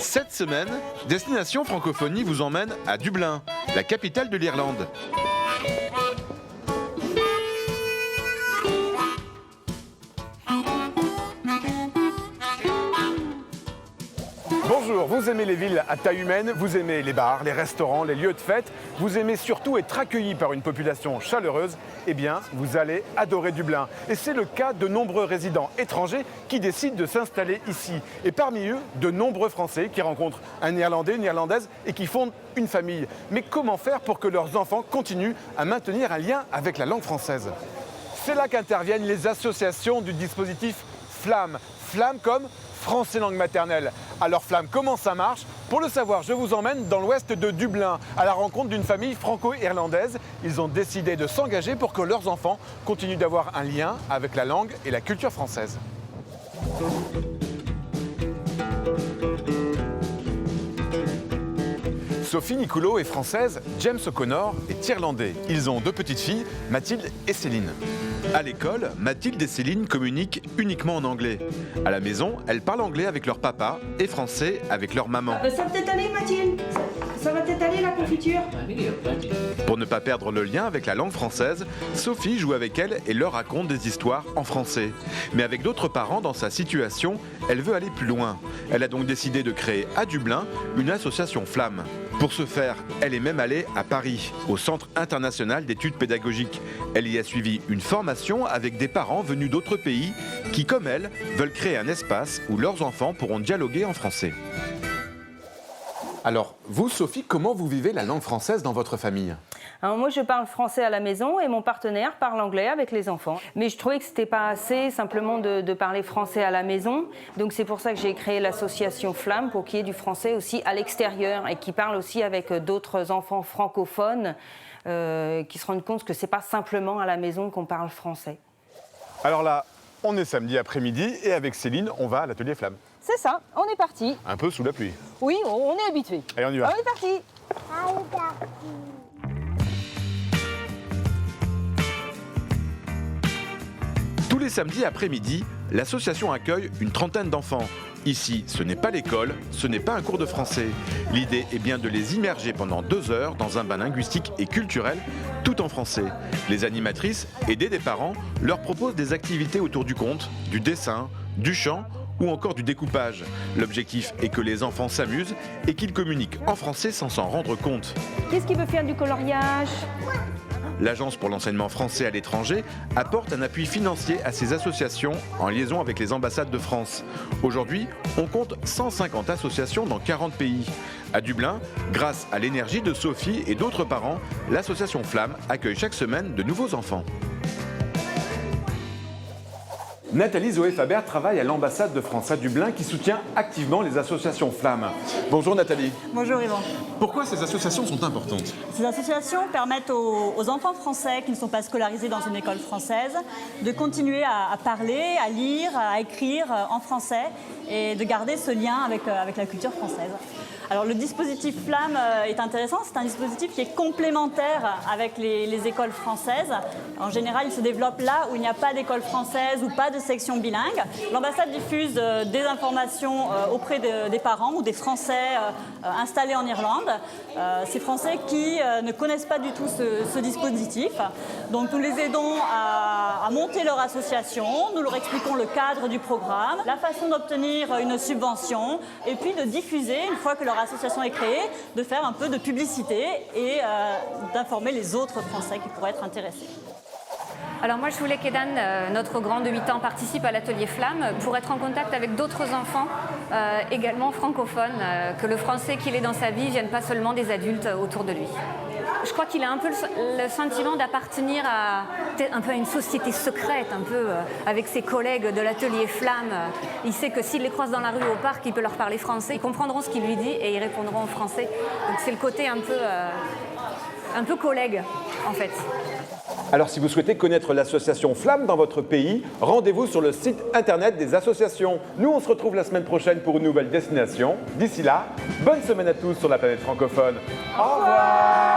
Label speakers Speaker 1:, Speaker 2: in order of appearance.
Speaker 1: Cette semaine, Destination Francophonie vous emmène à Dublin, la capitale de l'Irlande.
Speaker 2: Bonjour, vous aimez les villes à taille humaine, vous aimez les bars, les restaurants, les lieux de fête, vous aimez surtout être accueilli par une population chaleureuse, eh bien, vous allez adorer Dublin. Et c'est le cas de nombreux résidents étrangers qui décident de s'installer ici. Et parmi eux, de nombreux Français qui rencontrent un Irlandais, une Irlandaise et qui fondent une famille. Mais comment faire pour que leurs enfants continuent à maintenir un lien avec la langue française? C'est là qu'interviennent les associations du dispositif FLAM. FLAM comme Français langue maternelle. Alors FLAM, comment ça marche? Pour le savoir, je vous emmène dans l'ouest de Dublin, à la rencontre d'une famille franco-irlandaise. Ils ont décidé de s'engager pour que leurs enfants continuent d'avoir un lien avec la langue et la culture française. Sophie Nicolo est française, James O'Connor est irlandais. Ils ont deux petites filles, Mathilde et Céline.
Speaker 1: À l'école, Mathilde et Céline communiquent uniquement en anglais. À la maison, elles parlent anglais avec leur papa et français avec leur maman.
Speaker 3: Ça va peut-être aller, Mathilde? Ça va peut-être aller, la confiture?
Speaker 1: Pour ne pas perdre le lien avec la langue française, Sophie joue avec elle et leur raconte des histoires en français. Mais avec d'autres parents dans sa situation, elle veut aller plus loin. Elle a donc décidé de créer à Dublin une association FLAM. Pour ce faire, elle est même allée à Paris, au Centre international d'études pédagogiques. Elle y a suivi une formation avec des parents venus d'autres pays qui, comme elle, veulent créer un espace où leurs enfants pourront dialoguer en français.
Speaker 2: Alors, vous, Sophie, comment vous vivez la langue française dans votre famille?
Speaker 3: Alors moi, je parle français à la maison et mon partenaire parle anglais avec les enfants. Mais je trouvais que c'était pas assez simplement de parler français à la maison. Donc c'est pour ça que j'ai créé l'association FLAM pour qu'il y ait du français aussi à l'extérieur et qui parle aussi avec d'autres enfants francophones qui se rendent compte que c'est pas simplement à la maison qu'on parle français.
Speaker 2: Alors là, on est samedi après-midi et avec Céline, on va à l'atelier FLAM.
Speaker 3: C'est ça, on est parti.
Speaker 2: Un peu sous la pluie.
Speaker 3: Oui, on est habitué.
Speaker 2: Allez, on y va.
Speaker 3: On est parti.
Speaker 1: Tous les samedis après-midi, l'association accueille une trentaine d'enfants. Ici, ce n'est pas l'école, ce n'est pas un cours de français. L'idée est bien de les immerger pendant 2 heures dans un bain linguistique et culturel, tout en français. Les animatrices, aidées des parents, leur proposent des activités autour du conte, du dessin, du chant ou encore du découpage. L'objectif est que les enfants s'amusent et qu'ils communiquent en français sans s'en rendre compte.
Speaker 3: Qu'est-ce qui veut faire du coloriage?
Speaker 1: L'Agence pour l'enseignement français à l'étranger apporte un appui financier à ces associations en liaison avec les ambassades de France. Aujourd'hui, on compte 150 associations dans 40 pays. À Dublin, grâce à l'énergie de Sophie et d'autres parents, l'association FLAM accueille chaque semaine de nouveaux enfants.
Speaker 2: Nathalie Zoé Faber travaille à l'ambassade de France à Dublin qui soutient activement les associations FLAM. Bonjour Nathalie.
Speaker 4: Bonjour Yvan.
Speaker 2: Pourquoi ces associations sont importantes?
Speaker 4: Ces associations permettent aux enfants français qui ne sont pas scolarisés dans une école française de continuer à parler, à lire, à écrire en français et de garder ce lien avec la culture française. Alors le dispositif FLAM est intéressant, c'est un dispositif qui est complémentaire avec les écoles françaises. En général, il se développe là où il n'y a pas d'école française ou pas de section bilingue. L'ambassade diffuse des informations auprès des parents ou des Français installés en Irlande. Ces Français qui ne connaissent pas du tout ce dispositif. Donc nous les aidons à monter leur association, nous leur expliquons le cadre du programme, la façon d'obtenir une subvention et puis de diffuser, une fois que leur association est créée, de faire un peu de publicité et d'informer les autres Français qui pourraient être intéressés.
Speaker 5: Alors moi je voulais qu'Edan, notre grand de 8 ans, participe à l'atelier FLAM pour être en contact avec d'autres enfants également francophones, que le français qu'il ait dans sa vie ne vienne pas seulement des adultes autour de lui. Je crois qu'il a un peu le sentiment d'appartenir à un peu à une société secrète, un peu avec ses collègues de l'atelier FLAM. Il sait que s'il les croise dans la rue ou au parc, il peut leur parler français. Ils comprendront ce qu'il lui dit et ils répondront en français. Donc c'est le côté un peu collègue en fait.
Speaker 2: Alors si vous souhaitez connaître l'association FLAM dans votre pays, rendez-vous sur le site internet des associations. Nous on se retrouve la semaine prochaine pour une nouvelle destination. D'ici là, bonne semaine à tous sur la planète francophone. Au revoir.